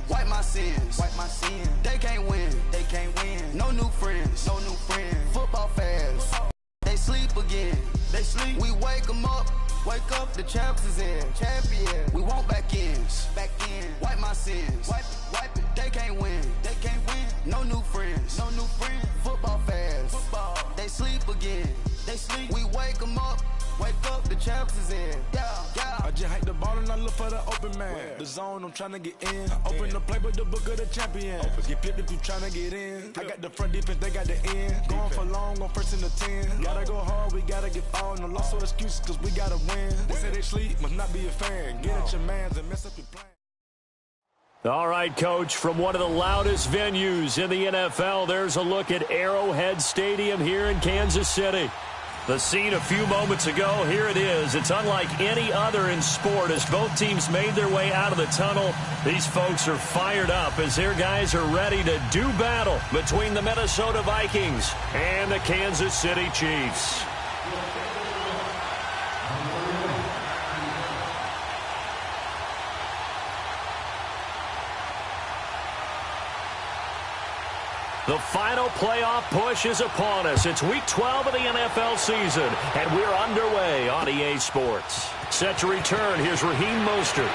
Wipe my sins. They can't win. No new friends. Football fans. They sleep again. We wake them up. The champs is in. We want back ends. Wipe my sins. Wipe it. They can't win. No new friends. Football fans. They sleep again. We wake them up. The champs is in. Yeah. I just hate the ball and I look for the open man. The zone, I'm trying to get in. Open the playbook, the book of the champion. Get flipped if you trying to get in. I got the front defense, they got the end. Going for long, on first and the 10. Gotta go hard, we gotta get all. No loss or excuses, cause we gotta win. They say they sleep, must not be a fan. Get at your mans and mess up your plan. All right, Coach, from one of the loudest venues in the NFL, there's a look at Arrowhead Stadium here in Kansas City. The scene a few moments ago, here it is. It's unlike any other in sport as both teams made their way out of the tunnel. These folks are fired up as their guys are ready to do battle between the Minnesota Vikings and the Kansas City Chiefs. The final playoff push is upon us. It's Week 12 of the NFL season, and we're underway on EA Sports. Set to return, here's Raheem Mostert.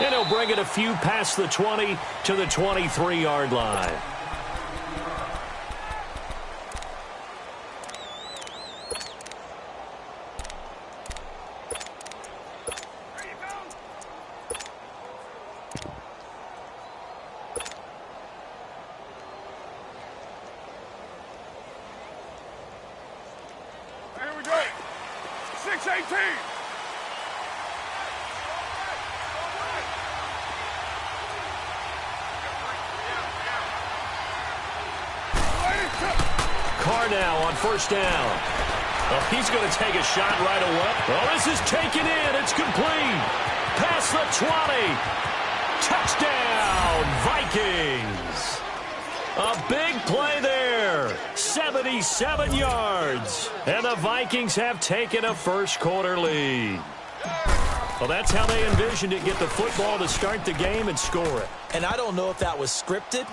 And he'll bring it a few past the 20 to the 23-yard line. First down. Oh, he's going to take a shot right away. Oh, this is taken in. It's complete. Past the 20. Touchdown, Vikings. A big play there. 77 yards. And the Vikings have taken a first-quarter lead. Well, that's how they envisioned it. Get the football to start the game and score it. And I don't know if that was scripted.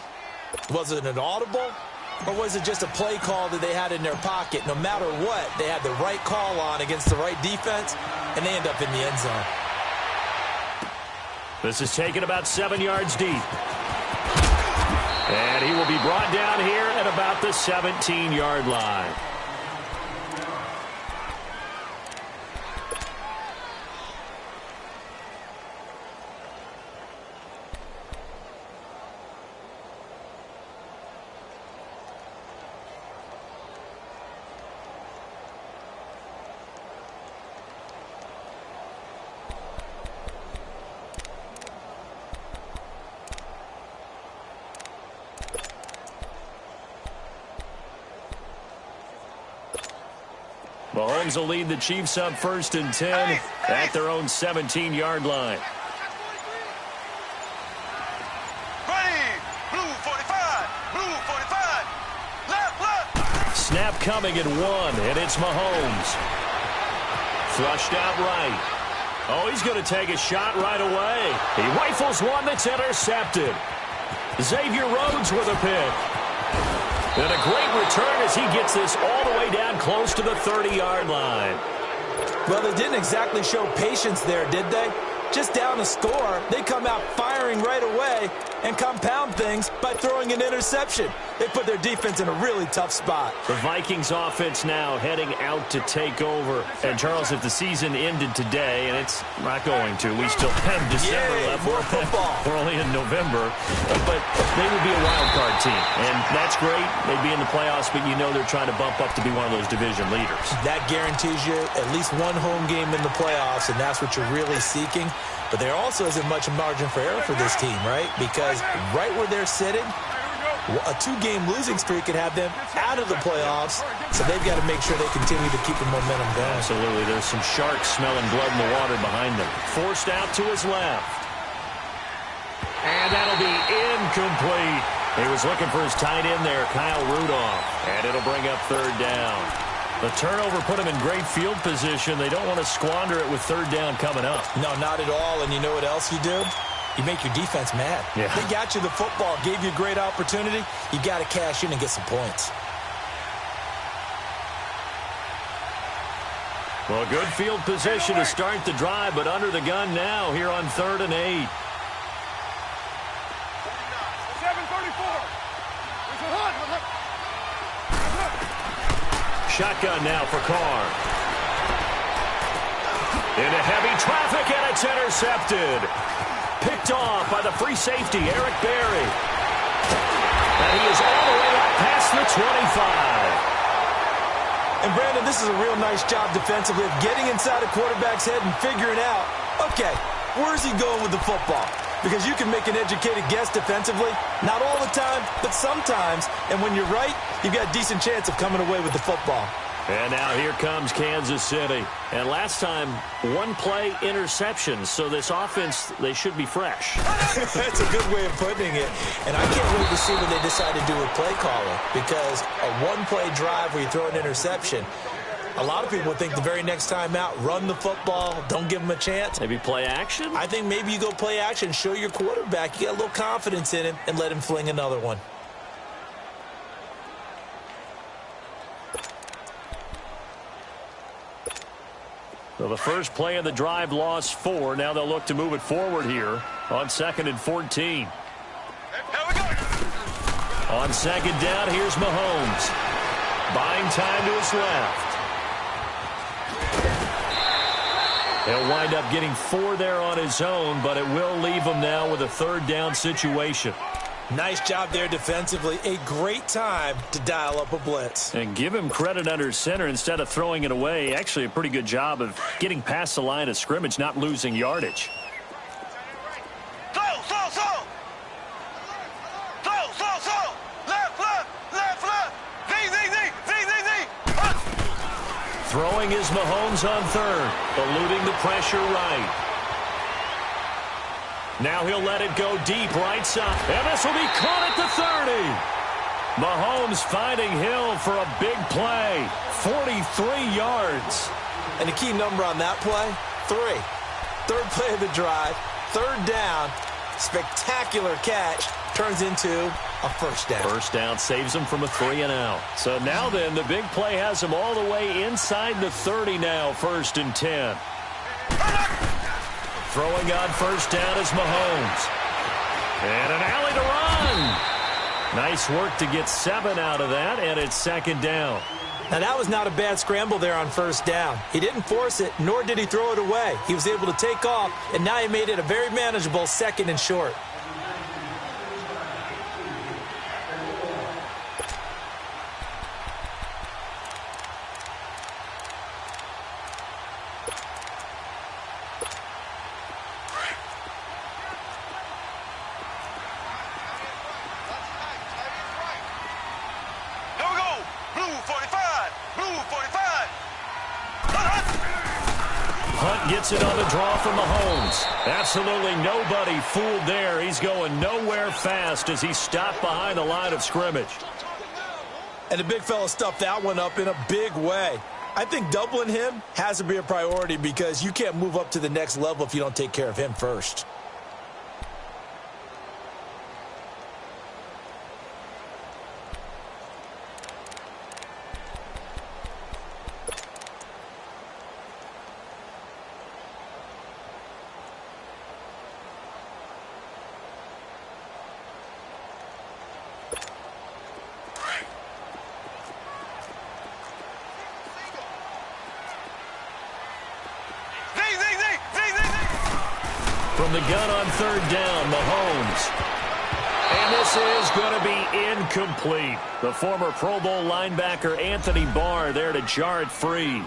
Was it an audible? Or was it just a play call that they had in their pocket? No matter what, they had the right call on against the right defense, and they end up in the end zone. This is taken about 7 yards deep. And he will be brought down here at about the 17-yard line. Mahomes will lead the Chiefs up 1st and 10 at their own 17-yard line. Blue 45, left. Snap coming at 1, and it's Mahomes. Flushed out right. Oh, he's going to take a shot right away. He rifles one that's intercepted. Xavier Rhodes with a pick. And a great return as he gets this all the way down close to the 30-yard line. Well, they didn't exactly show patience there, did they? Just down a score, they come out firing right away and compound things by throwing an interception. They put their defense in a really tough spot. The Vikings offense now heading out to take over. And, Charles, if the season ended today, and it's not going to, we still have December left. More football. We're only in November. But they would be a wild card team. And that's great. They'd be in the playoffs, but you know they're trying to bump up to be one of those division leaders. That guarantees you at least one home game in the playoffs, and that's what you're really seeking. But there also isn't much margin for error for this team, right? Because right where they're sitting, a 2-game losing streak could have them out of the playoffs, so they've got to make sure they continue to keep the momentum going. Absolutely. There's some sharks smelling blood in the water behind them. Forced out to his left. And that'll be incomplete. He was looking for his tight end there, Kyle Rudolph. And it'll bring up 3rd down. The turnover put them in great field position. They don't want to squander it with third down coming up. No, not at all. And you know what else you do? You make your defense mad. Yeah. They got you the football, gave you a great opportunity. You got to cash in and get some points. Well, good field position to start the drive, but under the gun now here on 3rd and 8. 734. Shotgun now for Carr. Into heavy traffic, and it's intercepted. Picked off by the free safety, Eric Berry. And he is all the way up past the 25. And, Brandon, this is a real nice job defensively of getting inside a quarterback's head and figuring out, okay, where's he going with the football? Because you can make an educated guess defensively, not all the time, but sometimes. And when you're right, you've got a decent chance of coming away with the football. And now here comes Kansas City. And last time, one play interception. So this offense, they should be fresh. That's a good way of putting it. And I can't wait to see what they decide to do with play calling. Because a one-play drive where you throw an interception, a lot of people would think the very next time out, run the football, don't give them a chance. Maybe play action? I think maybe you go play action, show your quarterback you got a little confidence in him, and let him fling another one. So the first play of the drive lost 4. Now they'll look to move it forward here on 2nd and 14. Here we go. On 2nd down, here's Mahomes. Buying time to his left. He'll wind up getting 4 there on his own, but it will leave him now with a 3rd down situation. Nice job there defensively. A great time to dial up a blitz. And give him credit under center instead of throwing it away. Actually, a pretty good job of getting past the line of scrimmage, not losing yardage. Slow. Left. Z. Throwing is Mahomes on 3rd, eluding the pressure right. Now he'll let it go deep right side. And this will be caught at the 30. Mahomes finding Hill for a big play. 43 yards. And the key number on that play, 3. 3rd play of the drive, 3rd down, spectacular catch, turns into a 1st down. 1st down saves him from a 3 and out. So now then, the big play has him all the way inside the 30 now, 1st and 10. Throwing on 1st down is Mahomes. And an alley to run. Nice work to get 7 out of that, and it's 2nd down. Now, that was not a bad scramble there on 1st down. He didn't force it, nor did he throw it away. He was able to take off, and now he made it a very manageable 2nd and short. Hunt gets it on the draw from Mahomes. Absolutely nobody fooled there. He's going nowhere fast as he stopped behind the line of scrimmage. And the big fella stuffed that one up in a big way. I think doubling him has to be a priority because you can't move up to the next level if you don't take care of him first. From the gun on 3rd down, Mahomes. And this is going to be incomplete. The former Pro Bowl linebacker Anthony Barr there to jar it free.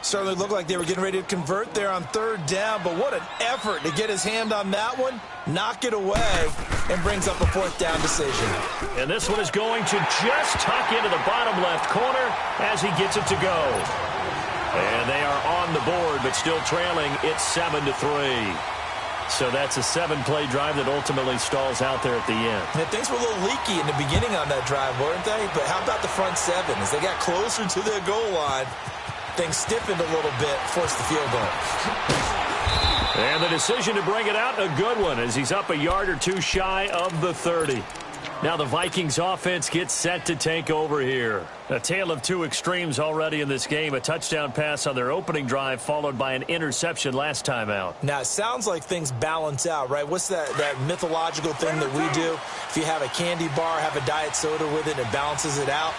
Certainly looked like they were getting ready to convert there on 3rd down, but what an effort to get his hand on that one, knock it away, and brings up a 4th down decision. And this one is going to just tuck into the bottom left corner as he gets it to go. And they are on the board, but still trailing. It's 7-3. So that's a 7-play drive that ultimately stalls out there at the end. And things were a little leaky in the beginning on that drive, weren't they? But how about the front seven? As they got closer to their goal line, things stiffened a little bit, forced the field goal. And the decision to bring it out, a good one, as he's up a yard or two shy of the 30. Now the Vikings offense gets set to take over here. A tale of two extremes already in this game. A touchdown pass on their opening drive followed by an interception last time out. Now, it sounds like things balance out, right? What's that mythological thing that we do? If you have a candy bar, have a diet soda with it, it balances it out.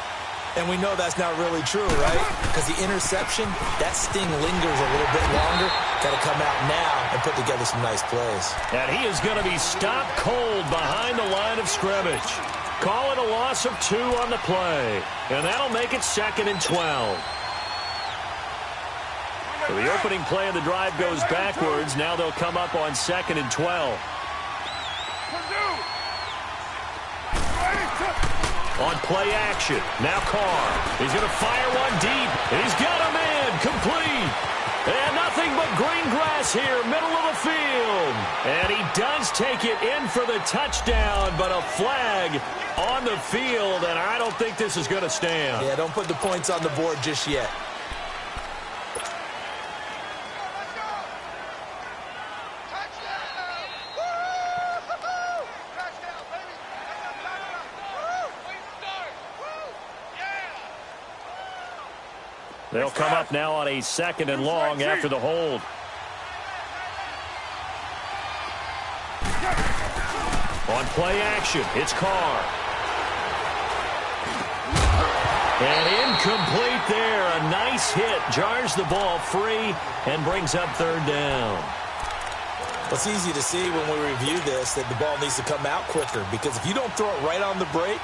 And we know that's not really true, right? Because the interception, that sting lingers a little bit longer. Got to come out now and put together some nice plays. And he is going to be stopped cold behind the line of scrimmage. Call it a loss of 2 on the play. And that'll make it 2nd and 12. So the opening play of the drive goes backwards. Now they'll come up on 2nd and 12. On play action, now Carr. He's going to fire one deep, and he's got a man complete. And nothing but green grass here, middle of the field. And he does take it in for the touchdown, but a flag on the field, and I don't think this is going to stand. Yeah, don't put the points on the board just yet. They'll come up now on a 2nd and long after the hold. On play action, it's Carr. And incomplete there. A nice hit. Jars the ball free and brings up 3rd down. Well, it's easy to see when we review this that the ball needs to come out quicker, because if you don't throw it right on the break,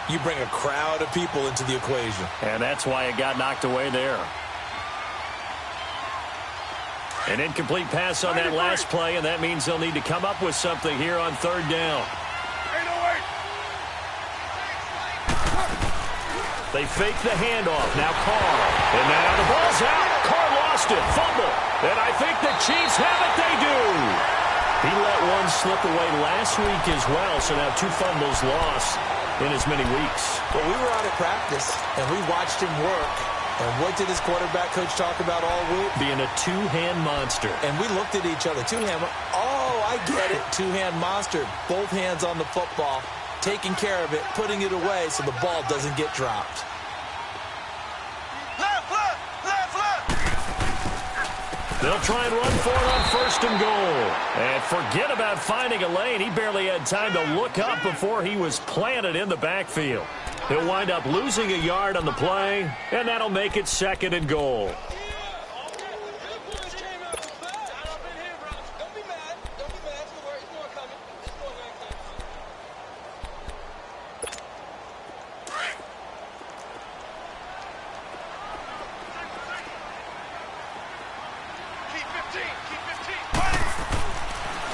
you bring a crowd of people into the equation. And that's why it got knocked away there. An incomplete pass on that last play, and that means they'll need to come up with something here on 3rd down. They fake the handoff. Now Carr. And now the ball's out. Carr lost it. Fumble. And I think the Chiefs have it. They do. He let one slip away last week as well, so now 2 fumbles lost in as many weeks. Well, we were out at practice, and we watched him work. And what did his quarterback coach talk about all week? Being a 2-hand monster. And we looked at each other. 2-hand. Oh, I get it. 2-hand monster. Both hands on the football, taking care of it, putting it away so the ball doesn't get dropped. Left, left, left, left. They'll try and run for it on 1st and goal. And forget about finding a lane. He barely had time to look up before he was planted in the backfield. He'll wind up losing a yard on the play, and that'll make it 2nd and goal.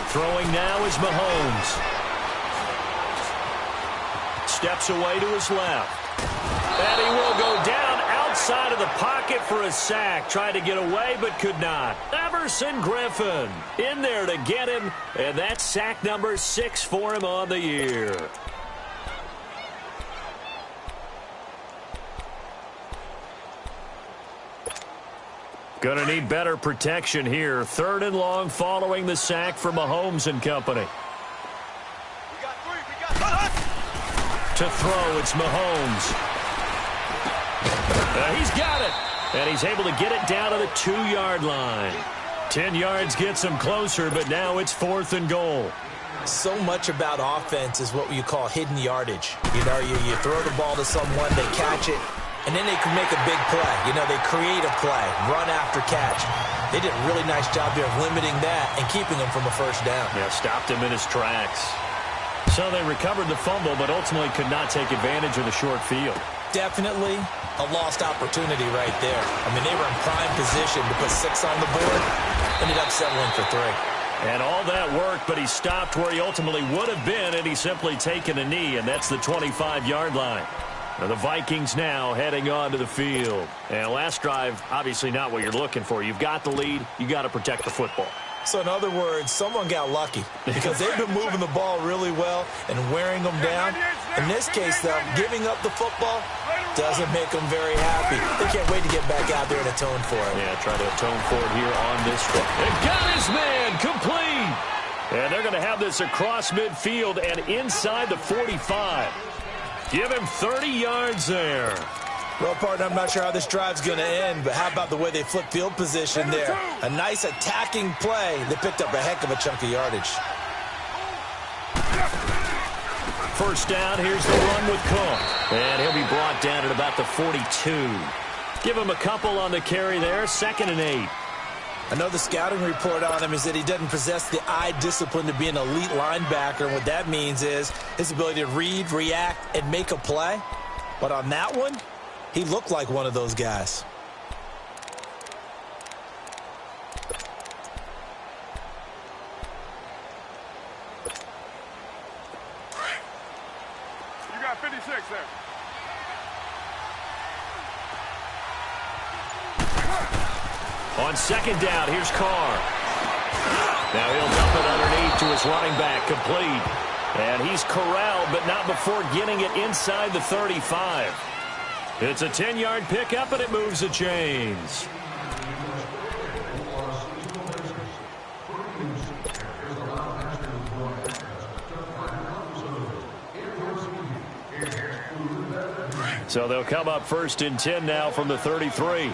Throwing now is Mahomes. Steps away to his left. And he will go down outside of the pocket for a sack. Tried to get away, but could not. Everson Griffin in there to get him, and that's sack number 6 for him on the year. Gonna need better protection here. 3rd and long following the sack for Mahomes and company. To throw, it's Mahomes. He's got it. And he's able to get it down to the 2-yard line. 10 yards gets him closer, but now it's 4th and goal. So much about offense is what you call hidden yardage. You know, you throw the ball to someone, they catch it, and then they can make a big play. You know, they create a play, run after catch. They did a really nice job here of limiting that and keeping him from a 1st down. Yeah, stopped him in his tracks. So they recovered the fumble, but ultimately could not take advantage of the short field. Definitely a lost opportunity right there. I mean, they were in prime position to put 6 on the board. Ended up settling for 3. And all that worked, but he stopped where he ultimately would have been, and he's simply taken a knee, and that's the 25-yard line. Now the Vikings now heading onto the field. And last drive, obviously not what you're looking for. You've got the lead. You got to protect the football. So in other words, someone got lucky because they've been moving the ball really well and wearing them down. In this case, though, giving up the football doesn't make them very happy. They can't wait to get back out there and atone for it. Yeah, try to atone for it here on this one. And got his man complete. And they're going to have this across midfield and inside the 45. Give him 30 yards there. Well, partner, I'm not sure how this drive's going to end, but how about the way they flip field position there? A nice attacking play. They picked up a heck of a chunk of yardage. First down, here's the run with Cook. And he'll be brought down at about the 42. Give him a couple on the carry there, 2nd and 8. I know the scouting report on him is that he doesn't possess the eye discipline to be an elite linebacker. And what that means is his ability to read, react, and make a play. But on that one, he looked like one of those guys. You got 56 there. On 2nd down, here's Carr. Now he'll dump it underneath to his running back, complete. And he's corralled, but not before getting it inside the 35. It's a 10-yard pickup, and it moves the chains. So they'll come up 1st and 10 now from the 33.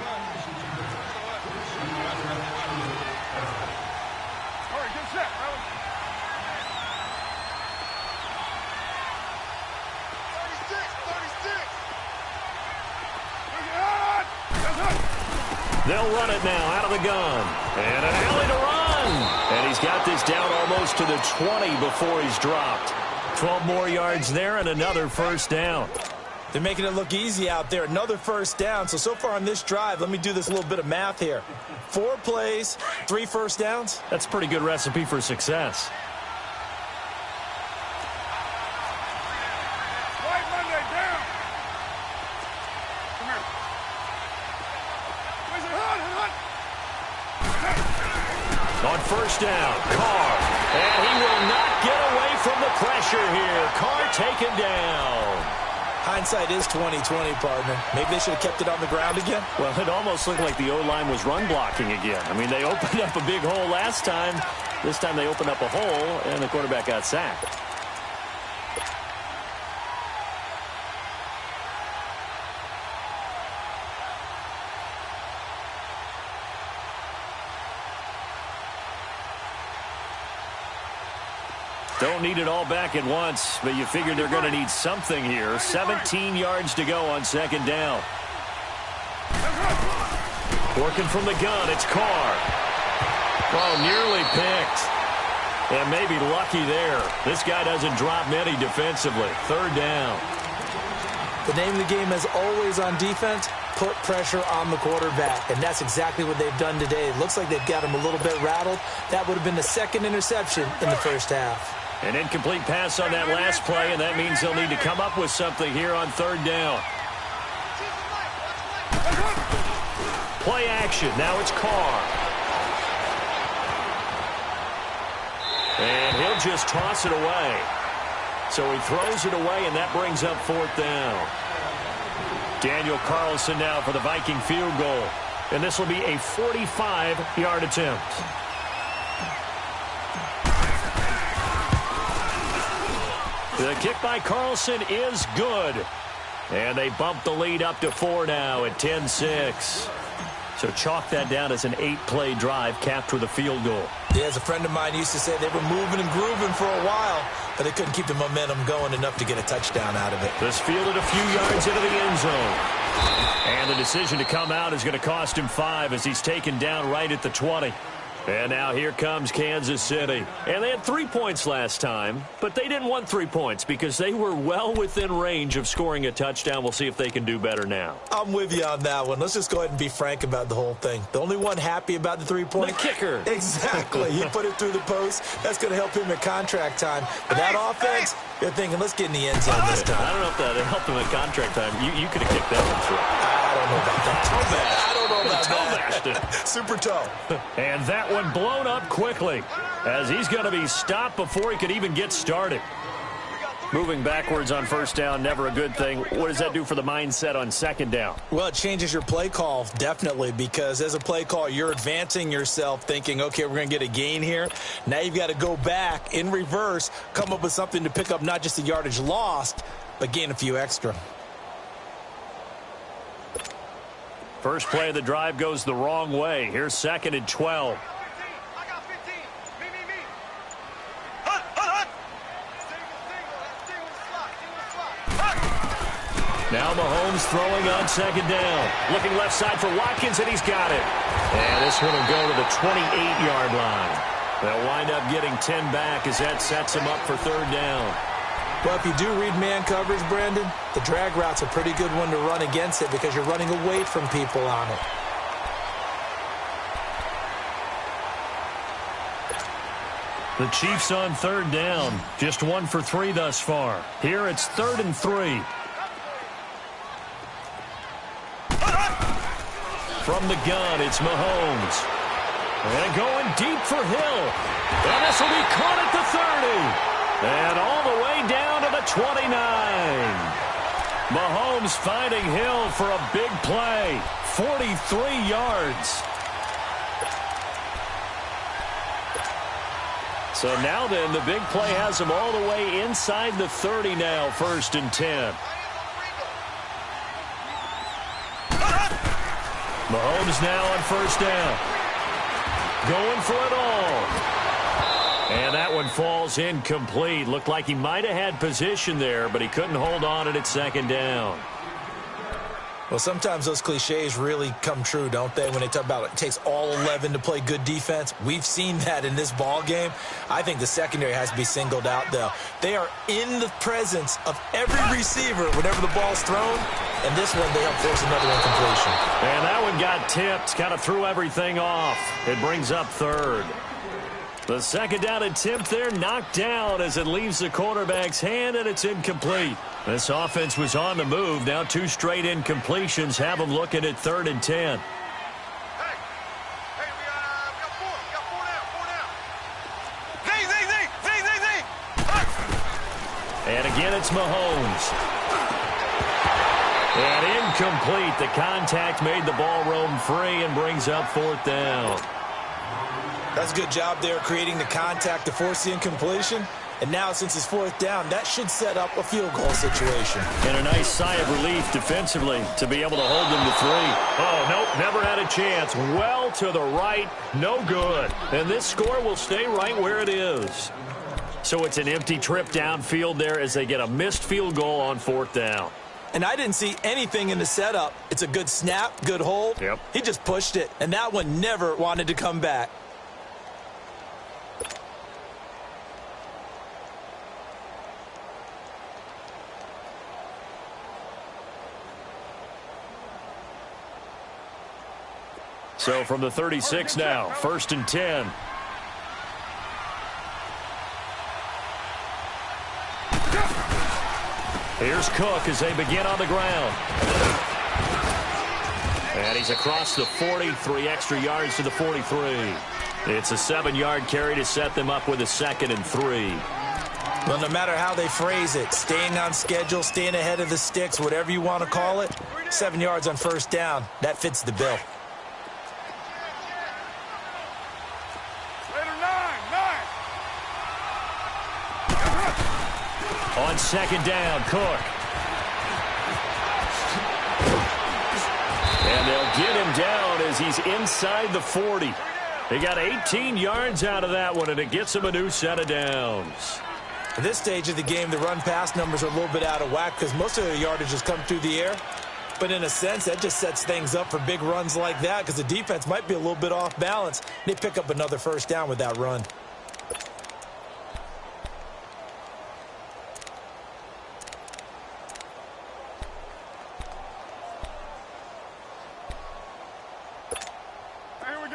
They'll run it now out of the gun. And an alley to run. And he's got this down almost to the 20 before he's dropped. 12 more yards there and another first down. They're making it look easy out there. Another first down. So far on this drive, let me do this little bit of math here. 4 plays, 3 first downs. That's a pretty good recipe for success. On first down, Carr. And he will not get away from the pressure here. Carr taken down. Hindsight is 20/20, partner. Maybe they should have kept it on the ground again. Well, it almost looked like the O-line was run blocking again. I mean, they opened up a big hole last time. This time they opened up a hole, and the quarterback got sacked. Don't need it all back at once, but you figure they're going to need something here. 17 yards to go on 2nd down. Working from the gun, it's Carr. Oh, nearly picked. And maybe lucky there. This guy doesn't drop many defensively. 3rd down. The name of the game is always on defense, put pressure on the quarterback. And that's exactly what they've done today. It looks like they've got him a little bit rattled. That would have been the 2nd interception in the first half. An incomplete pass on that last play, and that means they'll need to come up with something here on 3rd down. Play action. Now it's Carr. And he'll just toss it away. So he throws it away, and that brings up 4th down. Daniel Carlson now for the Viking field goal. And this will be a 45-yard attempt. The kick by Carlson is good. And they bump the lead up to 4 now at 10-6. So chalk that down as an 8-play drive capped with a field goal. Yeah, as a friend of mine used to say, they were moving and grooving for a while, but they couldn't keep the momentum going enough to get a touchdown out of it. This fielded a few yards into the end zone. And the decision to come out is going to cost him 5 as he's taken down right at the 20. And now here comes Kansas City. And they had 3 points last time, but they didn't want 3 points because they were well within range of scoring a touchdown. We'll see if they can do better now. I'm with you on that one. Let's just go ahead and be frank about the whole thing. The only one happy about the 3-point? The kicker. Exactly. He put it through the post. That's going to help him at contract time. But that offense, you're thinking, let's get in the end zone this time. I don't know if that helped him at contract time. You could have kicked that one through. I don't know about that. Toe bash. I don't know about Toe that. bashed it. Super toe. And that one blown up quickly as he's going to be stopped before he could even get started. Moving backwards on first down, never a good thing. What does that do for the mindset on second down? Well, it changes your play call, definitely, because as a play call, you're advancing yourself thinking, okay, we're going to get a gain here. Now you've got to go back in reverse, come up with something to pick up not just the yardage lost, but gain a few extra. First play of the drive goes the wrong way. Here's 2nd and 12. Now Mahomes throwing on second down. Looking left side for Watkins, and he's got it. And this one will go to the 28-yard line. They'll wind up getting 10 back as that sets him up for third down. Well, if you do read man coverage, Brandon, the drag route's a pretty good one to run against it because you're running away from people on it. The Chiefs on third down. Just 1 for 3 thus far. Here it's 3rd and 3. From the gun, it's Mahomes. And going deep for Hill. And this will be caught at the 30. And all the way down to the 29. Mahomes finding Hill for a big play. 43 yards. So now then, the big play has him all the way inside the 30 now, 1st and 10. Mahomes now on first down. Going for it all. And that one falls incomplete. Looked like he might have had position there, but he couldn't hold on at second down. Well, sometimes those cliches really come true, don't they, when they talk about it takes all 11 to play good defense. We've seen that in this ball game. I think the secondary has to be singled out, though. They are in the presence of every receiver whenever the ball's thrown, and this one they help force another incompletion. And that one got tipped, kind of threw everything off. It brings up 3rd. The second down attempt there knocked down as it leaves the quarterback's hand, and it's incomplete. This offense was on the move. Now 2 straight incompletions have them looking at 3rd and 10. And again, it's Mahomes. And incomplete. The contact made the ball roam free and brings up 4th down. That's a good job there creating the contact to force the incompletion. And now, since it's 4th down, that should set up a field goal situation. And a nice sigh of relief defensively to be able to hold them to 3. Oh, nope, never had a chance. Well to the right, no good. And this score will stay right where it is. So it's an empty trip downfield there as they get a missed field goal on 4th down. And I didn't see anything in the setup. It's a good snap, good hold. Yep. He just pushed it, and that one never wanted to come back. So from the 36 now, 1st and 10. Here's Cook as they begin on the ground. And he's across the 40, 3 extra yards to the 43. It's a 7-yard carry to set them up with a 2nd and 3. Well, no matter how they phrase it, staying on schedule, staying ahead of the sticks, whatever you want to call it, 7 yards on first down, that fits the bill. On second down, Cook. And they'll get him down as he's inside the 40. They got 18 yards out of that one, and it gets him a new set of downs. At this stage of the game, the run-pass numbers are a little bit out of whack because most of their yardage has come through the air. But in a sense, that just sets things up for big runs like that because the defense might be a little bit off balance. They pick up another first down with that run.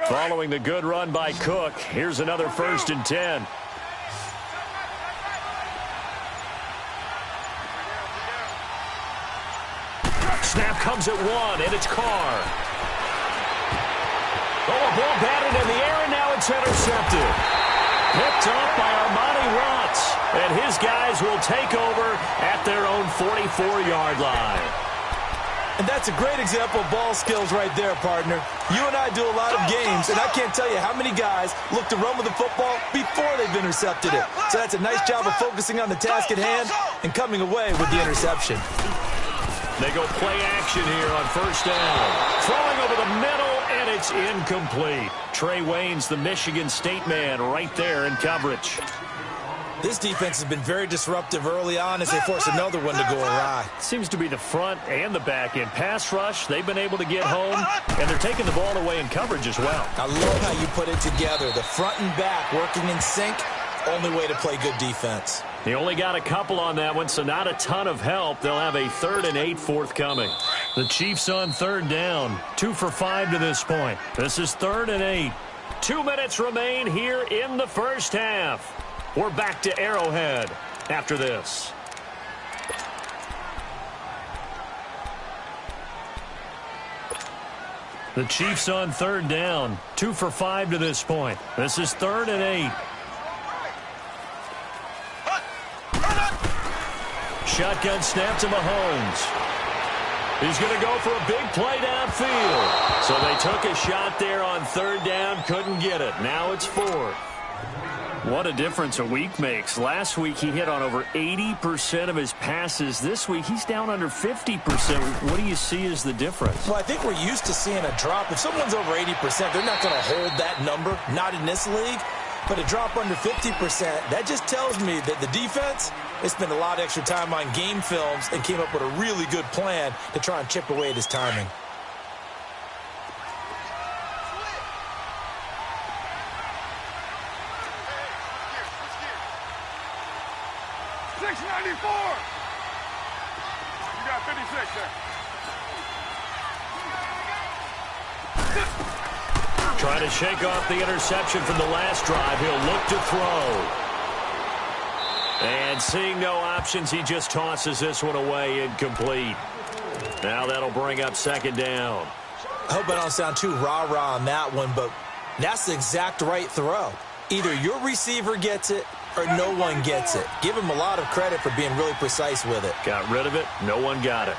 Following the good run by Cook, here's another 1st and 10. Snap comes at one, and it's Carr. Oh, a ball batted in the air, and now it's intercepted. Picked up by Armani Watts, and his guys will take over at their own 44-yard line. And that's a great example of ball skills right there, partner. You and I do a lot of games, and I can't tell you how many guys look to run with the football before they've intercepted it. So that's a nice job of focusing on the task at hand and coming away with the interception. They go play action here on first down. Throwing over the middle, and it's incomplete. Trey Wayne's the Michigan State man right there in coverage. This defense has been very disruptive early on as they force another one to go awry. Seems to be the front and the back end. Pass rush, they've been able to get home, and they're taking the ball away in coverage as well. I love how you put it together. The front and back working in sync, only way to play good defense. They only got a couple on that one, so not a ton of help. They'll have a 3rd and 8 forthcoming. The Chiefs on 3rd down, 2 for 5 to this point. This is 3rd and 8. 2 minutes remain here in the first half. We're back to Arrowhead after this. The Chiefs on 3rd down, 2 for 5 to this point. This is 3rd and 8. Shotgun snap to Mahomes. He's going to go for a big play downfield. So they took a shot there on 3rd down, couldn't get it. Now it's 4th. What a difference a week makes. Last week he hit on over 80% of his passes. This week he's down under 50%. What do you see as the difference? Well, I think we're used to seeing a drop. If someone's over 80%, they're not going to hold that number, not in this league. But a drop under 50%, that just tells me that the defense, they spent a lot of extra time on game films and came up with a really good plan to try and chip away at his timing. You got 56 there. Trying to shake off the interception from the last drive. He'll look to throw. And seeing no options, he just tosses this one away, incomplete. Now that'll bring up 2nd down. I hope I don't sound too rah-rah on that one, but that's the exact right throw. Either your receiver gets it or no one gets it. Give him a lot of credit for being really precise with it. Got rid of it. No one got it.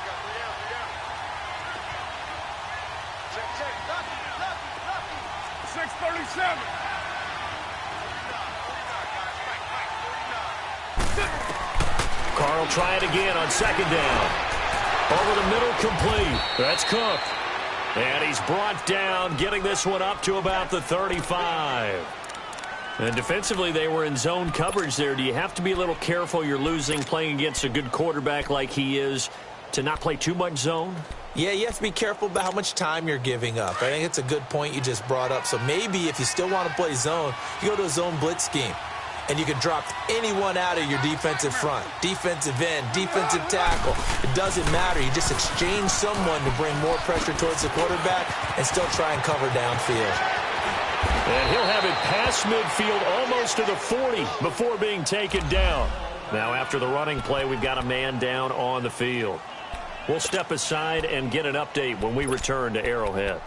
Carl try it again on 2nd down. Over the middle, complete. That's Cook. And he's brought down, getting this one up to about the 35. And defensively, they were in zone coverage there. Do you have to be a little careful? You're losing, playing against a good quarterback like he is, to not play too much zone? Yeah, you have to be careful about how much time you're giving up. I think it's a good point you just brought up. So maybe if you still want to play zone, you go to a zone blitz scheme. And you can drop anyone out of your defensive front, defensive end, defensive tackle. It doesn't matter. You just exchange someone to bring more pressure towards the quarterback and still try and cover downfield. And he'll have it past midfield almost to the 40 before being taken down. Now after the running play, we've got a man down on the field. We'll step aside and get an update when we return to Arrowhead.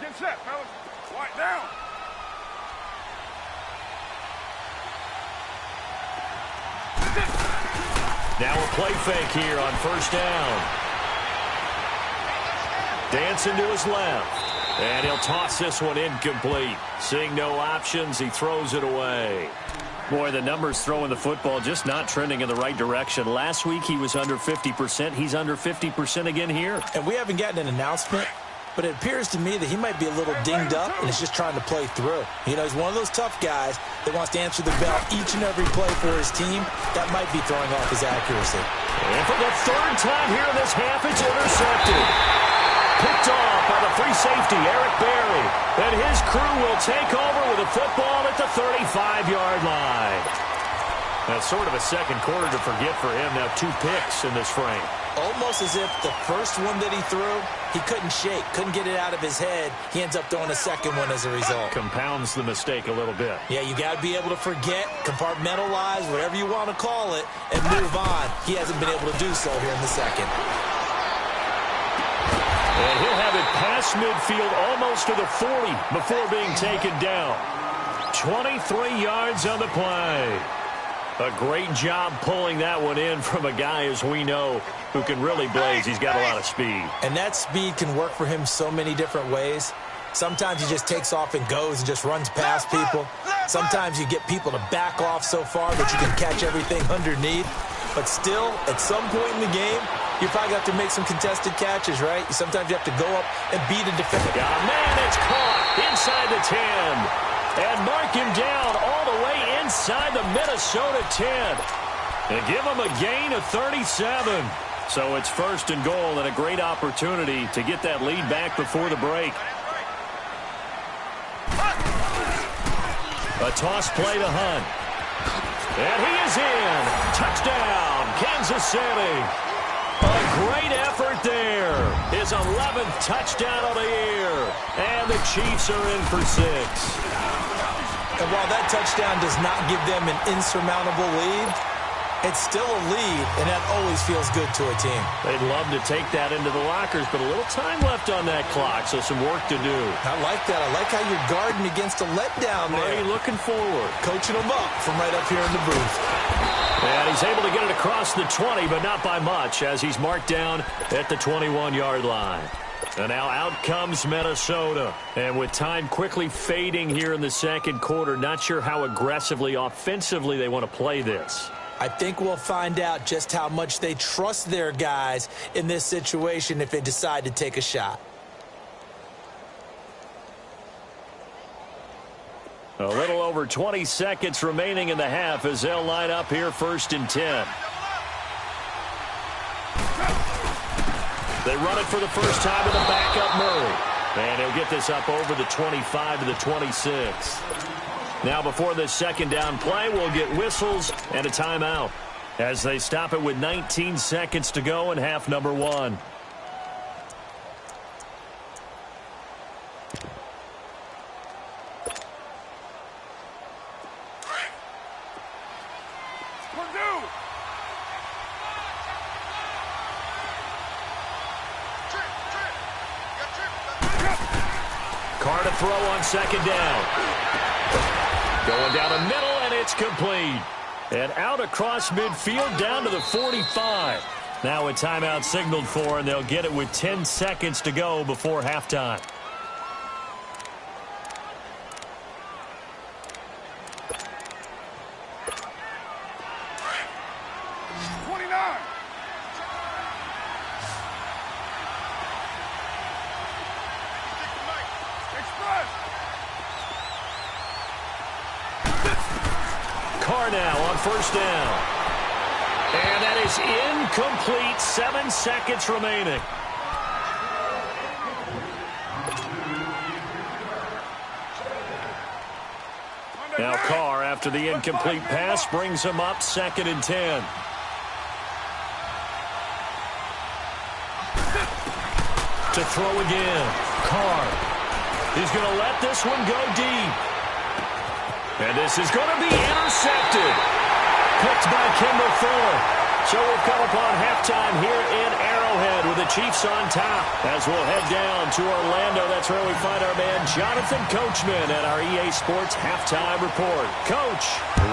Get set, fellas. Quiet down. Now a play fake here on 1st down. Dancing to his left. And he'll toss this one incomplete. Seeing no options, he throws it away. Boy, the numbers throwing the football just not trending in the right direction. Last week he was under 50%. He's under 50% again here. And we haven't gotten an announcement, but it appears to me that he might be a little dinged up and is just trying to play through. You know, he's one of those tough guys that wants to answer the bell each and every play for his team. That might be throwing off his accuracy. And for the 3rd time here in this half, it's intercepted. Picked off by the free safety, Eric Berry. And his crew will take over with a football at the 35-yard line. That's sort of a second quarter to forget for him. Now 2 picks in this frame. Almost as if the first one that he threw, he couldn't shake, couldn't get it out of his head. He ends up throwing a second one as a result. Compounds the mistake a little bit. Yeah, you got to be able to forget, compartmentalize, whatever you want to call it, and move on. He hasn't been able to do so here in the second. And he'll have it past midfield almost to the 40 before being taken down. 23 yards on the play. A great job pulling that one in from a guy, as we know, who can really blaze. He's got a lot of speed. And that speed can work for him so many different ways. Sometimes he just takes off and goes and just runs past people. Sometimes you get people to back off so far that you can catch everything underneath. But still, at some point in the game, you probably have to make some contested catches, right? Sometimes you have to go up and beat a defender. Yeah, man, it's caught inside the 10. And mark him down all the way inside the Minnesota 10. And give him a gain of 37. So it's 1st and goal and a great opportunity to get that lead back before the break. A toss play to Hunt. And he is in. Touchdown, Kansas City. A great effort there. His 11th touchdown of the year. And the Chiefs are in for 6. And while that touchdown does not give them an insurmountable lead, it's still a lead, and that always feels good to a team. They'd love to take that into the lockers, but a little time left on that clock, so some work to do. I like that. I like how you're guarding against a letdown there. Already looking forward. Coaching them up from right up here in the booth. And he's able to get it across the 20, but not by much, as he's marked down at the 21-yard line. And now out comes Minnesota. And with time quickly fading here in the second quarter, not sure how aggressively, offensively they want to play this. I think we'll find out just how much they trust their guys in this situation if they decide to take a shot. A little over 20 seconds remaining in the half as they'll line up here 1st and 10. They run it for the first time to the backup Murray. And he'll get this up over the 25 to the 26. Now before this second down play, we'll get whistles and a timeout as they stop it with 19 seconds to go in half number 1. Carr to throw on second down. Going down the middle, and it's complete. And out across midfield down to the 45. Now a timeout signaled for, and they'll get it with 10 seconds to go before halftime. Carr now on first down. And that is incomplete. 7 seconds remaining. Now Carr, after the incomplete pass, brings him up 2nd and 10. To throw again. Carr. He's going to let this one go deep. And this is going to be intercepted. Picked by Kimber Fuller. So we've come upon halftime here in Arrowhead with the Chiefs on top. As we'll head down to Orlando, that's where we find our man Jonathan Coachman at our EA Sports Halftime Report. Coach,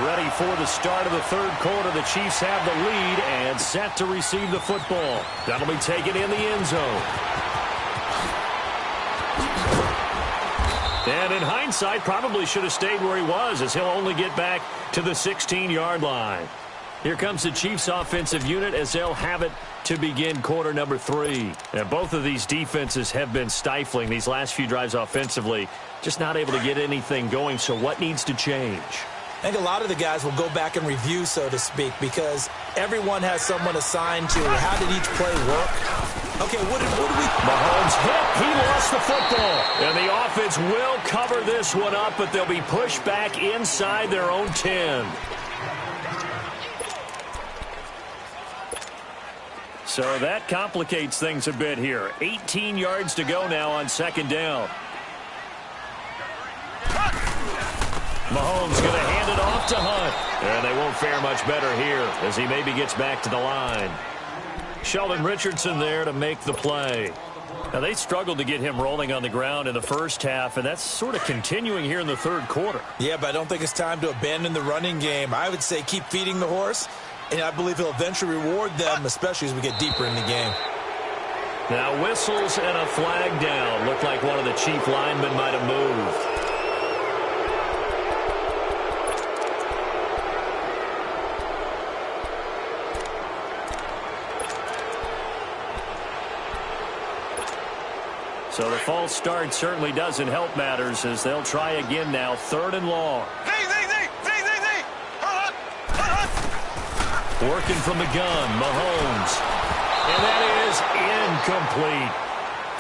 ready for the start of the third quarter. The Chiefs have the lead and set to receive the football. That'll be taken in the end zone. And in hindsight, probably should have stayed where he was, as he'll only get back to the 16-yard line. Here comes the Chiefs offensive unit as they'll have it to begin quarter number 3. And both of these defenses have been stifling these last few drives offensively, just not able to get anything going. So what needs to change? I think a lot of the guys will go back and review, so to speak, because everyone has someone assigned to how did each play work. Okay, what do we... Mahomes hit. He lost the football. And the offense Lions will cover this one up, but they'll be pushed back inside their own 10. So that complicates things a bit here. 18 yards to go now on second down. Mahomes going to hand it off to Hunt. And they won't fare much better here as he maybe gets back to the line. Sheldon Richardson there to make the play. Now, they struggled to get him rolling on the ground in the first half, and that's sort of continuing here in the third quarter. Yeah, but I don't think it's time to abandon the running game. I would say keep feeding the horse, and I believe he'll eventually reward them, especially as we get deeper in the game. Now, whistles and a flag down. Looked like one of the chief linemen might have moved. So the false start certainly doesn't help matters as they'll try again now, 3rd and long. Working from the gun, Mahomes. And that is incomplete.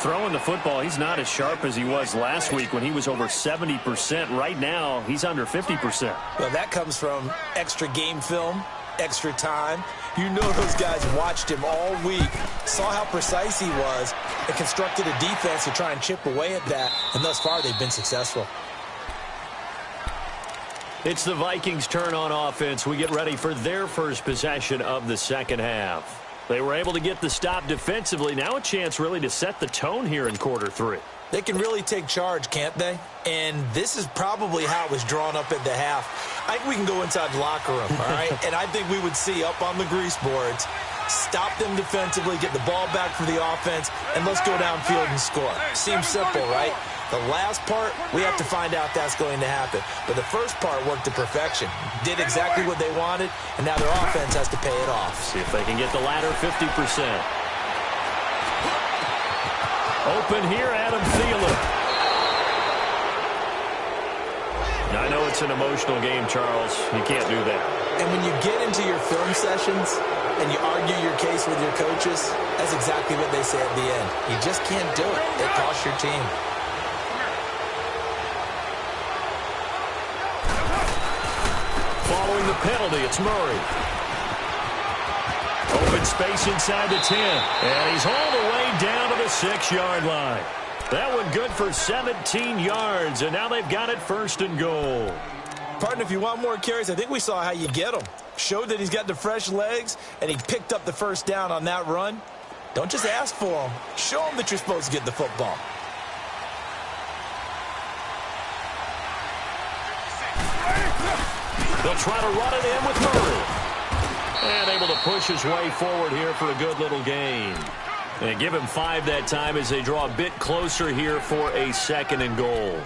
Throwing the football, he's not as sharp as he was last week when he was over 70%. Right now, he's under 50%. Well, that comes from extra game film, extra time. You know those guys watched him all week, saw how precise he was, and constructed a defense to try and chip away at that. And thus far, they've been successful. It's the Vikings' turn on offense. We get ready for their first possession of the second half. They were able to get the stop defensively. Now a chance really to set the tone here in quarter 3. They can really take charge, can't they? And this is probably how it was drawn up at the half. I think we can go inside the locker room, all right? And I think we would see up on the grease boards, stop them defensively, get the ball back for the offense, and let's go downfield and score. Seems simple, right? The last part, we have to find out that's going to happen. But the first part worked to perfection. Did exactly what they wanted, and now their offense has to pay it off. See if they can get the latter 50%. Open here, Adam Thielen. Now, I know it's an emotional game, Charles. You can't do that. And when you get into your film sessions and you argue your case with your coaches, that's exactly what they say at the end. You just can't do it. It costs your team. Following the penalty, it's Murray. Open space inside the 10. And he's all the way down to the 6-yard line. That one good for 17 yards. And now they've got it 1st and goal. Partner, if you want more carries, I think we saw how you get them. Showed that he's got the fresh legs, and he picked up the first down on that run. Don't just ask for them. Show them that you're supposed to get the football. They'll try to run it in with Murray. And able to push his way forward here for a good little gain. And give him 5 that time as they draw a bit closer here for a 2nd and goal.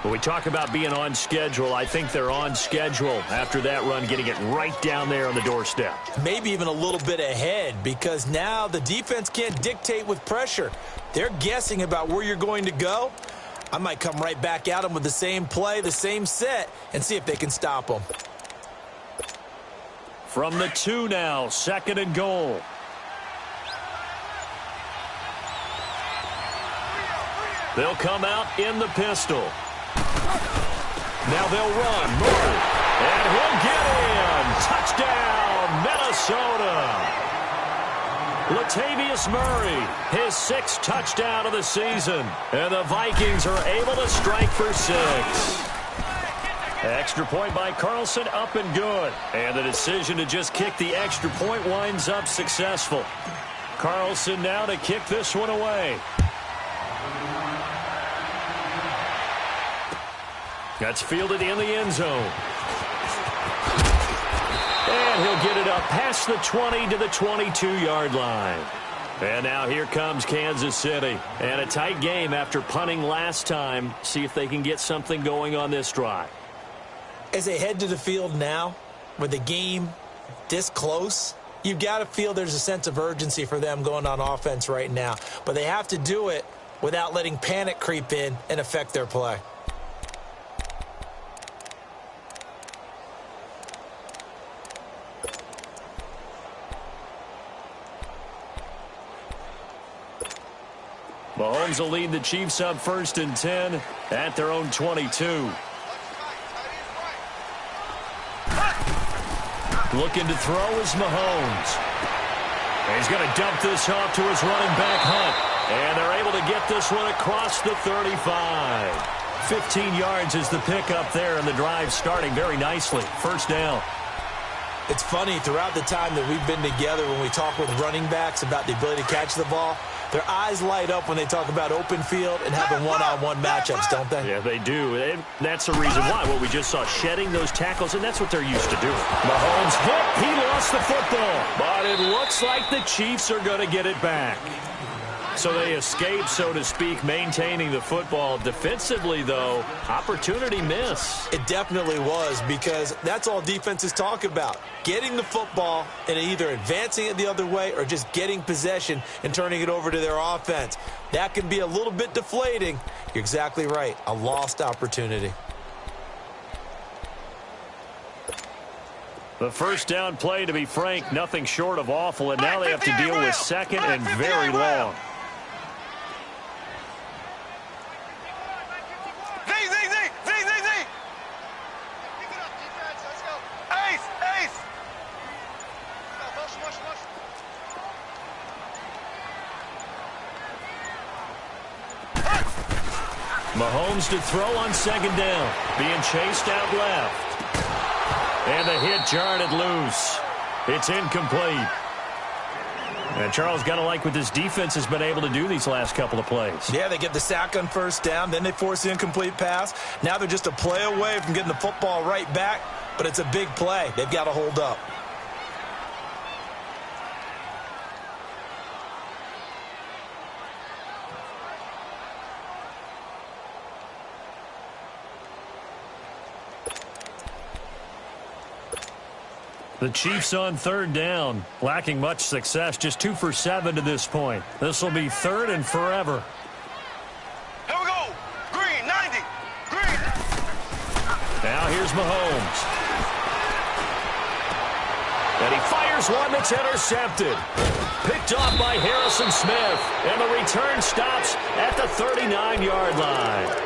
When we talk about being on schedule, I think they're on schedule after that run, getting it right down there on the doorstep. Maybe even a little bit ahead, because now the defense can't dictate with pressure. They're guessing about where you're going to go. I might come right back at them with the same play, the same set, and see if they can stop them. From the 2 now, 2nd and goal. They'll come out in the pistol. Now they'll run. Murray. And he'll get in. Touchdown, Minnesota. Latavius Murray, his 6th touchdown of the season. And the Vikings are able to strike for 6. Extra point by Carlson, up and good. And the decision to just kick the extra point winds up successful. Carlson now to kick this one away. That's fielded in the end zone. And he'll get it up past the 20 to the 22-yard line. And now here comes Kansas City. And a tight game after punting last time. See if they can get something going on this drive. As they head to the field now, with the game this close, you've got to feel there's a sense of urgency for them going on offense right now. But they have to do it without letting panic creep in and affect their play. Mahomes will lead the Chiefs up 1st and 10 at their own 22. Looking to throw is Mahomes. He's going to dump this off to his running back, Hunt. And they're able to get this one across the 35. 15 yards is the pickup there, and the drive starting very nicely. 1st down. It's funny, throughout the time that we've been together, when we talk with running backs about the ability to catch the ball, their eyes light up when they talk about open field and having one-on-one matchups, don't they? Yeah, they do. And that's the reason why. What we just saw, shedding those tackles, and that's what they're used to doing. Mahomes hit. He lost the football. But it looks like the Chiefs are going to get it back. So they escape, so to speak, maintaining the football. Defensively, though, opportunity miss. It definitely was, because that's all defenses talk about. Getting the football and either advancing it the other way or just getting possession and turning it over to their offense. That can be a little bit deflating. You're exactly right. A lost opportunity. The 1st down play, to be frank, nothing short of awful. And now they have to deal with 2nd and very long. Mahomes to throw on 2nd down. Being chased out left. And the hit jarred it loose. It's incomplete. And Charles, got to like what this defense has been able to do these last couple of plays. Yeah, they get the sack on 1st down. Then they force the incomplete pass. Now they're just a play away from getting the football right back. But it's a big play. They've got to hold up. The Chiefs on 3rd down, lacking much success, just 2 for 7 to this point. This will be 3rd and forever. Here we go. Green, 90. Green. Now here's Mahomes. And he fires one that's intercepted. Picked off by Harrison Smith. And the return stops at the 39-yard line.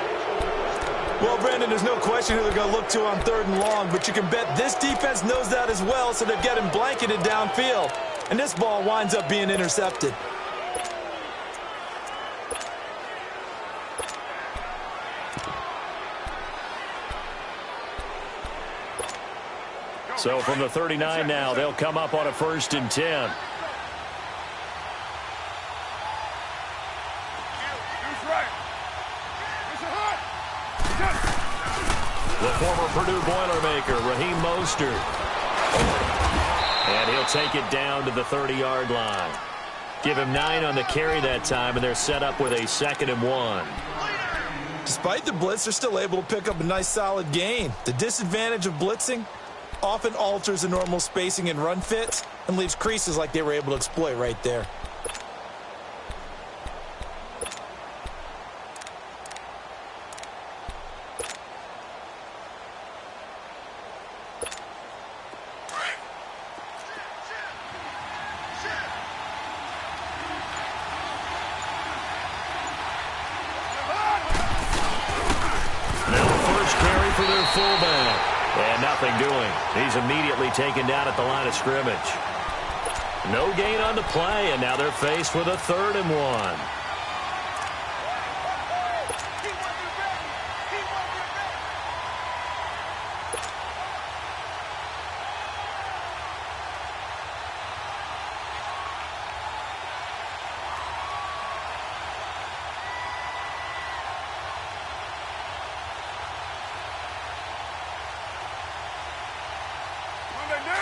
Well, Brandon, there's no question who they're going to look to on 3rd and long, but you can bet this defense knows that as well, so they've got him blanketed downfield. And this ball winds up being intercepted. So from the 39 now, they'll come up on a 1st and 10. The former Purdue Boilermaker, Raheem Mostert. And he'll take it down to the 30-yard line. Give him 9 on the carry that time, and they're set up with a 2nd and 1. Despite the blitz, they're still able to pick up a nice solid gain. The disadvantage of blitzing often alters the normal spacing and run fits and leaves creases like they were able to exploit right there. Fullback. And nothing doing. He's immediately taken down at the line of scrimmage. No gain on the play, and now they're faced with a 3rd and 1.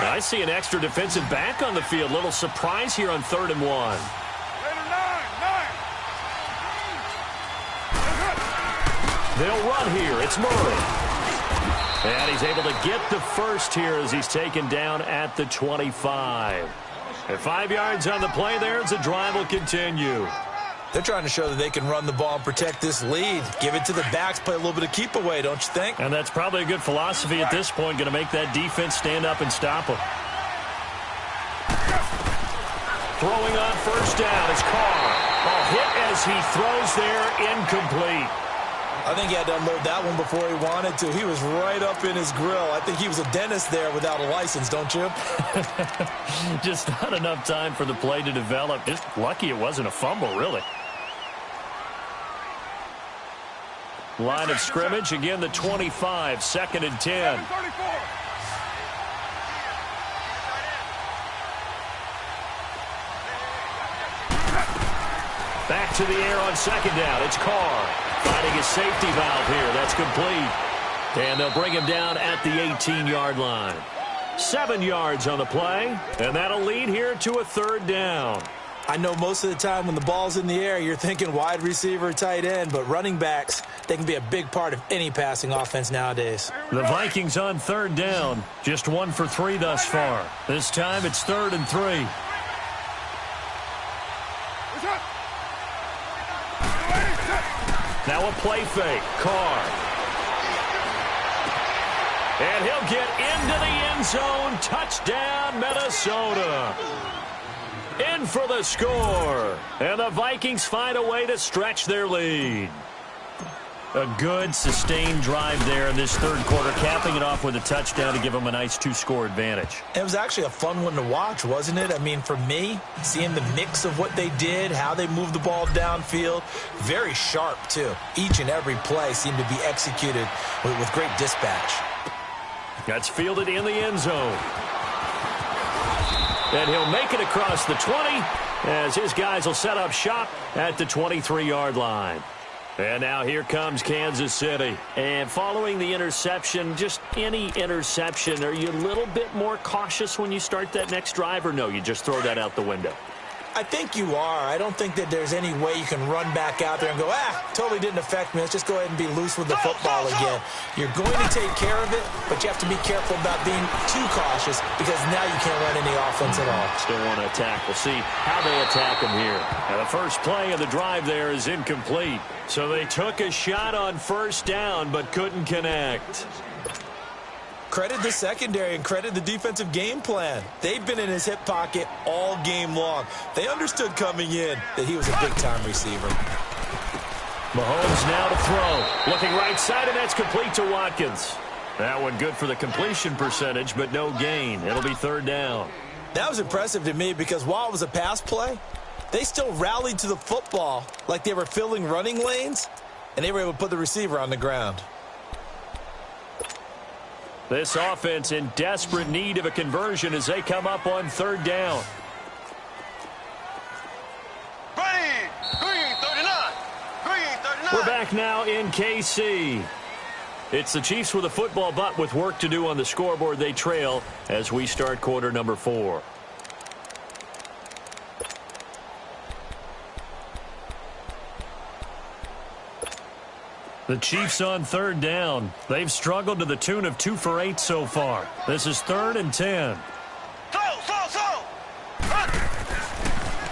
I see an extra defensive back on the field. Little surprise here on 3rd and 1. They'll run here. It's Murray. And he's able to get the first here as he's taken down at the 25. And 5 yards on the play there as the drive will continue. They're trying to show that they can run the ball and protect this lead. Give it to the backs, play a little bit of keep away, don't you think? And that's probably a good philosophy at this point, going to make that defense stand up and stop them. Throwing on 1st down is Carr. A hit as he throws there, incomplete. I think he had to unload that one before he wanted to. He was right up in his grill. I think he was a dentist there without a license, don't you? Just not enough time for the play to develop. Just lucky it wasn't a fumble, really. Line of scrimmage, again the 25, 2nd and 10. Back to the air on 2nd down. It's Carr finding his safety valve here. That's complete. And they'll bring him down at the 18-yard line. 7 yards on the play, and that'll lead here to a 3rd down. I know most of the time when the ball's in the air, you're thinking wide receiver, tight end, but running backs, they can be a big part of any passing offense nowadays. The Vikings on 3rd down. Just 1 for 3 thus far. This time it's 3rd and 3. Now a play fake. Carr. And he'll get into the end zone. Touchdown, Minnesota. In for the score. And the Vikings find a way to stretch their lead. A good, sustained drive there in this 3rd quarter, capping it off with a touchdown to give them a nice 2-score advantage. It was actually a fun one to watch, wasn't it? I mean, for me, seeing the mix of what they did, how they moved the ball downfield, very sharp, too. Each and every play seemed to be executed with great dispatch. That's fielded in the end zone. And he'll make it across the 20 as his guys will set up shop at the 23-yard line. And now here comes Kansas City. And following the interception, just any interception, are you a little bit more cautious when you start that next drive, or no, you just throw that out the window? I think you are. I don't think that there's any way you can run back out there and go, totally didn't affect me. Let's just go ahead and be loose with the football again. You're going to take care of it, but you have to be careful about being too cautious because now you can't run any offense at all. Still want to attack. We'll see how they attack him here. And the first play of the drive there is incomplete. So they took a shot on 1st down but couldn't connect. Credit the secondary and credit the defensive game plan. They've been in his hip pocket all game long. They understood coming in that he was a big-time receiver. Mahomes now to throw. Looking right side, and that's complete to Watkins. That one good for the completion percentage, but no gain. It'll be 3rd down. That was impressive to me because while it was a pass play, they still rallied to the football like they were filling running lanes, and they were able to put the receiver on the ground. This offense in desperate need of a conversion as they come up on 3rd down. Ready, green 39. Green 39. We're back now in KC. It's the Chiefs with a football, but with work to do on the scoreboard. They trail as we start quarter number 4. The Chiefs on 3rd down. They've struggled to the tune of 2 for 8 so far. This is 3rd and 10.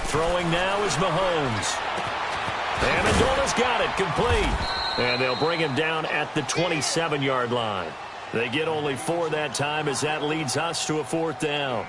Throwing now is Mahomes. Amendola's got it, complete. And they'll bring him down at the 27-yard line. They get only 4 that time as that leads us to a 4th down.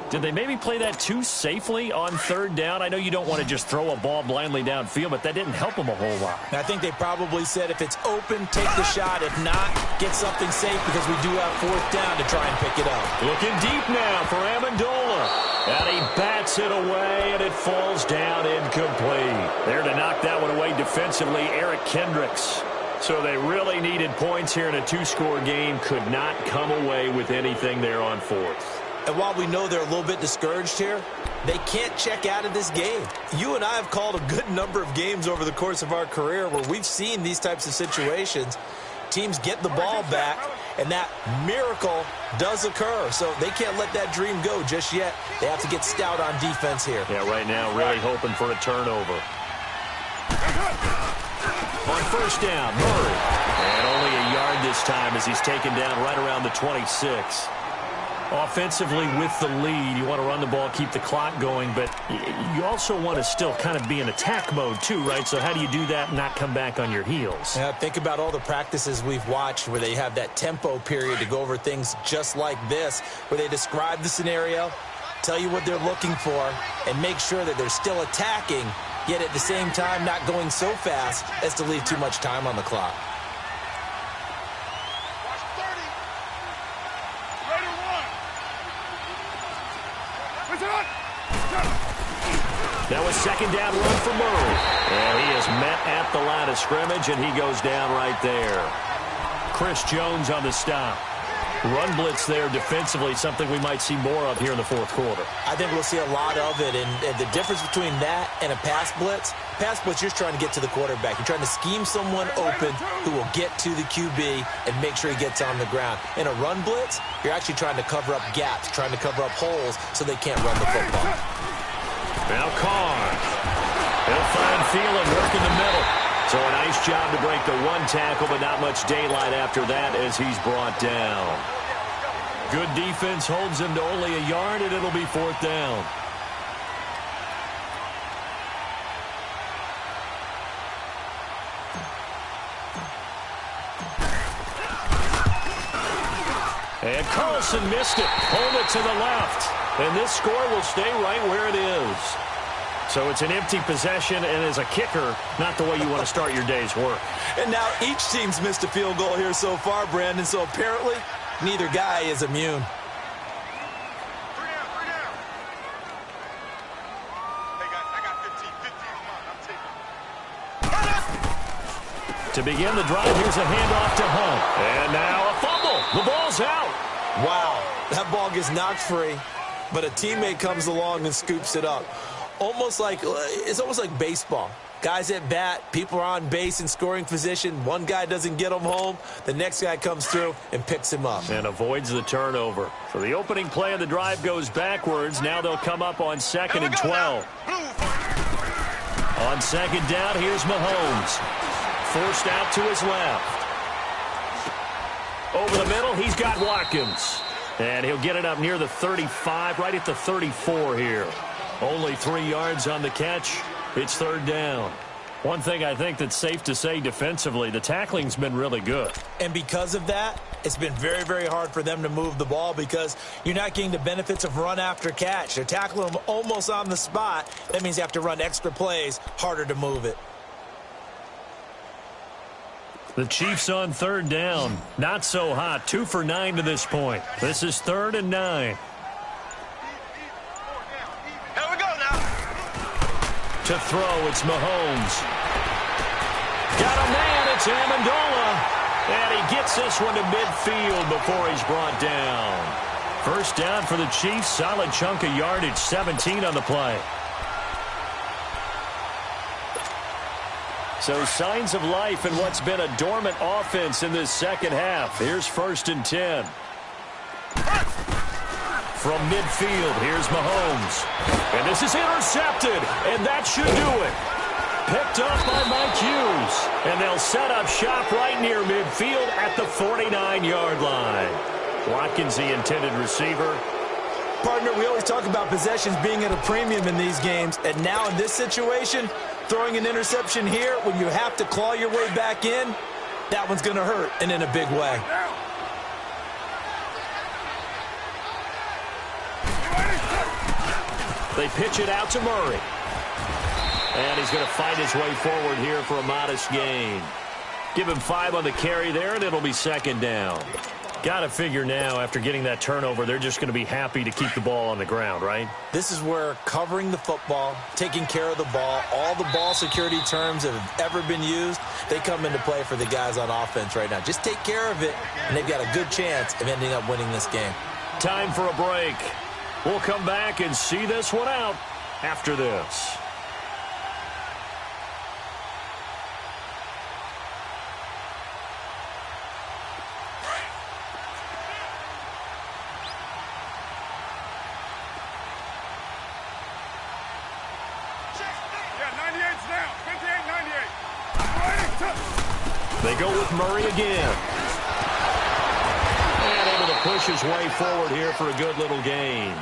Did they maybe play that too safely on 3rd down? I know you don't want to just throw a ball blindly downfield, but that didn't help them a whole lot. I think they probably said if it's open, take the shot. If not, get something safe because we do have 4th down to try and pick it up. Looking deep now for Amendola. And he bats it away, and it falls down incomplete. There to knock that one away defensively, Eric Kendricks. So they really needed points here in a 2-score game. Could not come away with anything there on 4th. And while we know they're a little bit discouraged here, they can't check out of this game. You and I have called a good number of games over the course of our career where we've seen these types of situations. Teams get the ball back, and that miracle does occur. So they can't let that dream go just yet. They have to get stout on defense here. Yeah, right now really hoping for a turnover. On 1st down, Murray. And only a yard this time as he's taken down right around the 26. Offensively with the lead, you want to run the ball, keep the clock going, but you also want to still kind of be in attack mode too, right? So how do you do that and not come back on your heels? Yeah, think about all the practices we've watched where they have that tempo period to go over things just like this, where they describe the scenario, tell you what they're looking for, and make sure that they're still attacking yet at the same time not going so fast as to leave too much time on the clock. Now a second down run for Murray. And he is met at the line of scrimmage, and he goes down right there. Chris Jones on the stop. Run blitz there defensively, something we might see more of here in the fourth quarter. I think we'll see a lot of it, and the difference between that and a pass blitz, you're trying to get to the quarterback. You're trying to scheme someone open who will get to the QB and make sure he gets on the ground. In a run blitz, you're actually trying to cover up gaps, trying to cover up holes so they can't run the football. Now Carr. He'll find Thielen work in the middle. So a nice job to break the one tackle, but not much daylight after that as he's brought down. Good defense holds him to only a yard, and it'll be fourth down. And Carlson missed it. Hold it to the left. And this score will stay right where it is. So it's an empty possession, and as a kicker, not the way you want to start your day's work. And now each team's missed a field goal here so far, Brandon, so apparently neither guy is immune. To begin the drive, here's a handoff to Hunt. And now a fumble. The ball's out. Wow, that ball gets knocked free, but a teammate comes along and scoops it up. It's almost like baseball. Guys at bat, people are on base in scoring position. One guy doesn't get him home. The next guy comes through and picks him up. And avoids the turnover. So the opening play of the drive goes backwards. Now they'll come up on 2nd and 12. On second down, here's Mahomes. Forced out to his left. Over the middle, he's got Watkins. And he'll get it up near the 35, right at the 34 here. Only 3 yards on the catch. It's third down. One thing I think that's safe to say defensively, the tackling's been really good. And because of that, it's been very, very hard for them to move the ball because you're not getting the benefits of run after catch. They're tackling them almost on the spot. That means you have to run extra plays, harder to move it. The Chiefs on third down. Not so hot. 2 for 9 to this point. This is 3rd and 9. To throw, it's Mahomes. Got a man, it's Amendola. And he gets this one to midfield before he's brought down. First down for the Chiefs, solid chunk of yardage, 17 on the play. So signs of life in what's been a dormant offense in this second half. Here's 1st and 10. From midfield, here's Mahomes. And this is intercepted, and that should do it. Picked up by Mike Hughes. And they'll set up shop right near midfield at the 49-yard line. Watkins, the intended receiver. Partner, we always talk about possessions being at a premium in these games, and now in this situation, throwing an interception here when you have to claw your way back in, that one's going to hurt, and in a big way. They pitch it out to Murray. And he's going to fight his way forward here for a modest gain. Give him 5 on the carry there, and it'll be 2nd down. Got to figure now, after getting that turnover, they're just going to be happy to keep the ball on the ground, right? This is where covering the football, taking care of the ball, all the ball security terms that have ever been used, they come into play for the guys on offense right now. Just take care of it, and they've got a good chance of ending up winning this game. Time for a break. We'll come back and see this one out after this. They go with Murray again. And able to push his way forward here for a good little gain.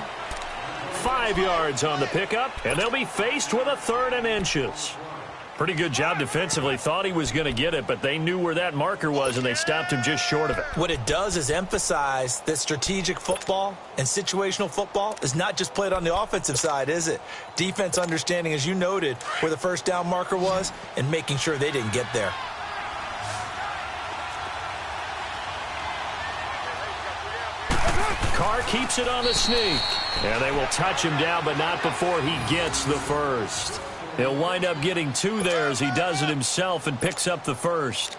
5 yards on the pickup, and they'll be faced with a 3rd and inches. Pretty good job defensively. Thought he was going to get it, but they knew where that marker was, and they stopped him just short of it. What it does is emphasize that strategic football and situational football is not just played on the offensive side, is it? Defense understanding, as you noted, where the first down marker was and making sure they didn't get there. Carr keeps it on the sneak. And they will touch him down, but not before he gets the first. He'll wind up getting 2 there as he does it himself and picks up the first.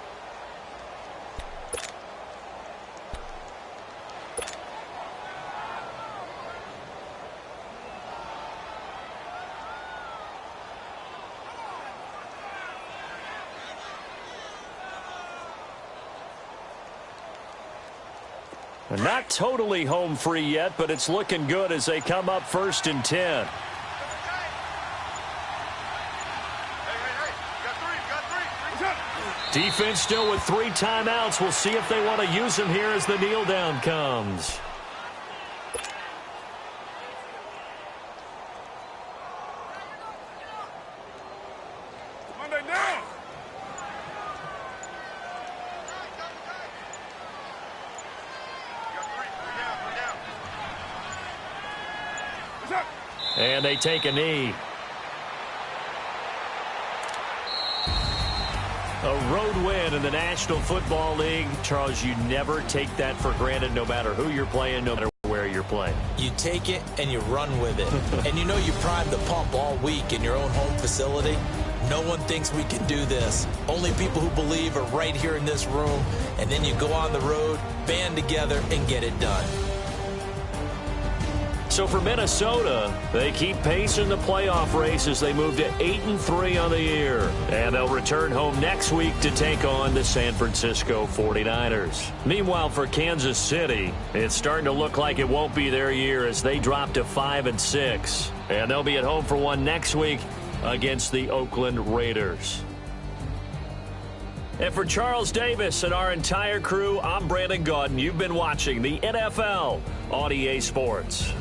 And not totally home free yet, but it's looking good as they come up 1st and 10. Defense still with 3 timeouts. We'll see if they want to use them here as the kneel down comes. And they take a knee. A road win in the National Football League. Charles, you never take that for granted no matter who you're playing, no matter where you're playing. You take it and you run with it. And you know you primed the pump all week in your own home facility. No one thinks we can do this. Only people who believe are right here in this room. And then you go on the road, band together, and get it done. So for Minnesota, they keep pace in the playoff race as they move to 8-3 on the year. And they'll return home next week to take on the San Francisco 49ers. Meanwhile, for Kansas City, it's starting to look like it won't be their year as they drop to 5-6. And they'll be at home for one next week against the Oakland Raiders. And for Charles Davis and our entire crew, I'm Brandon Gaudin. You've been watching the NFL on EA Sports.